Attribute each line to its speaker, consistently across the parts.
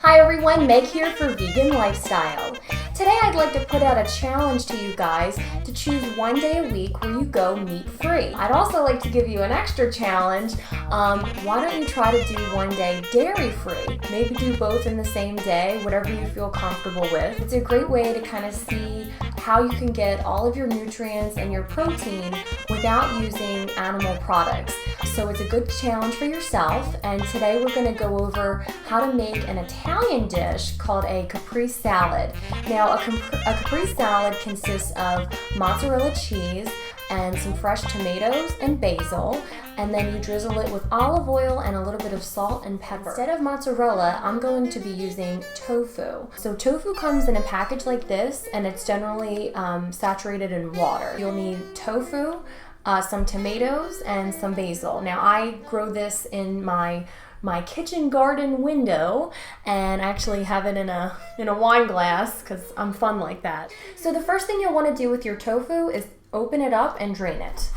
Speaker 1: Hi everyone, Meg here for Vegan Lifestyle. Today I'd like to put out a challenge to you guys to choose one day a week where you go meat-free. I'd also like to give you an extra challenge. Why don't you try to do one day dairy-free? Maybe do both in the same day, whatever you feel comfortable with. It's a great way to kind of see how you can get all of your nutrients and your protein without using animal products. So it's a good challenge for yourself, and today we're going to go over how to make an Italian dish called a caprese salad. Now a caprese salad consists of mozzarella cheese and some fresh tomatoes and basil, and then you drizzle it with olive oil and a little bit of salt and pepper. Instead of mozzarella, I'm going to be using tofu. So tofu comes in a package like this, and it's generally saturated in water. You'll need tofu, some tomatoes, and some basil. Now I grow this in my kitchen garden window, and I actually have it in a wine glass because I'm fun like that. So the first thing you'll want to do with your tofu is open it up and drain it.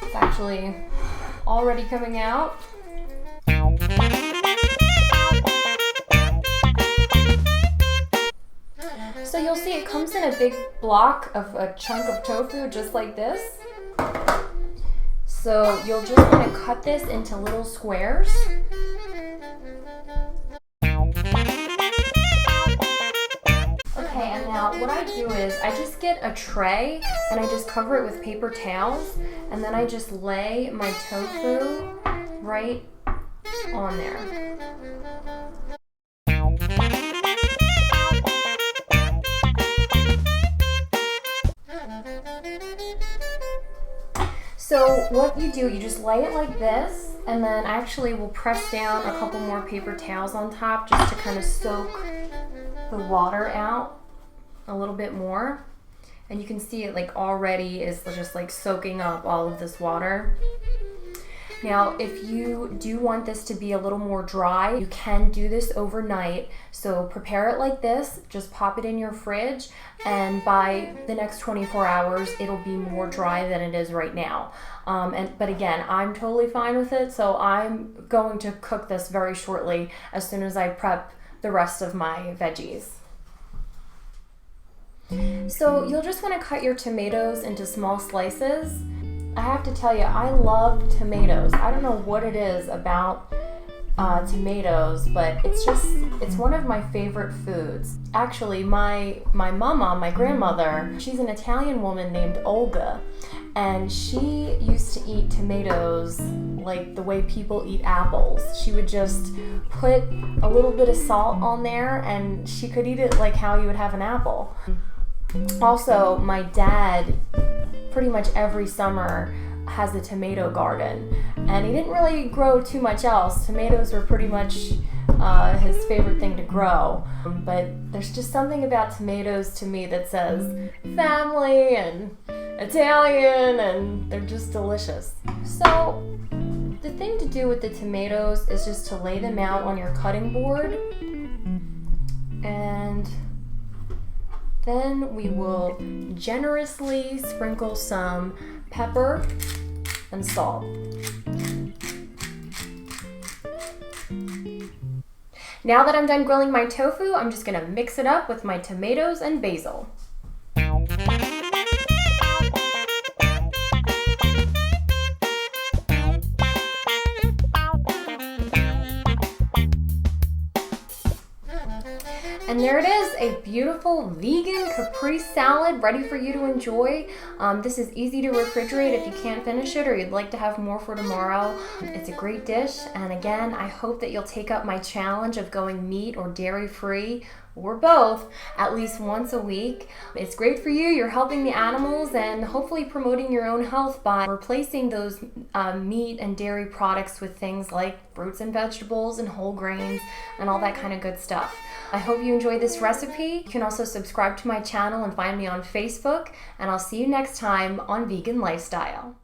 Speaker 1: It's actually already coming out. So you'll see it comes in a big block of a chunk of tofu just like this. So you'll just want to cut this into little squares. Okay, and now what I do is I just get a tray and I just cover it with paper towels, and then I just lay my tofu right on there. So what you do, you just lay it like this, and then actually we'll press down a couple more paper towels on top just to kind of soak the water out a little bit more. And you can see it like already is just like soaking up all of this water. Now, if you do want this to be a little more dry, you can do this overnight. So prepare it like this, just pop it in your fridge, and by the next 24 hours, it'll be more dry than it is right now. But again, I'm totally fine with it, so I'm going to cook this very shortly as soon as I prep the rest of my veggies. So you'll just want to cut your tomatoes into small slices. I have to tell you, I love tomatoes. I don't know what it is about tomatoes, but it's one of my favorite foods. Actually, my mama, my grandmother, she's an Italian woman named Olga, and she used to eat tomatoes like the way people eat apples. She would just put a little bit of salt on there, and she could eat it like how you would have an apple. Also, my dad pretty much every summer has a tomato garden, and he didn't really grow too much else. Tomatoes were pretty much his favorite thing to grow, but there's just something about tomatoes to me that says family and Italian, and they're just delicious. So the thing to do with the tomatoes is just to lay them out on your cutting board, and then we will generously sprinkle some pepper and salt. Now that I'm done grilling my tofu, I'm just gonna mix it up with my tomatoes and basil. And there it is, a beautiful vegan caprese salad ready for you to enjoy. This is easy to refrigerate if you can't finish it or you'd like to have more for tomorrow. It's a great dish, and again, I hope that you'll take up my challenge of going meat or dairy free, or both, at least once a week. It's great for you, you're helping the animals and hopefully promoting your own health by replacing those meat and dairy products with things like fruits and vegetables and whole grains and all that kind of good stuff. I hope you enjoyed this recipe. You can also subscribe to my channel and find me on Facebook, and I'll see you next time on Vegan Lifestyle.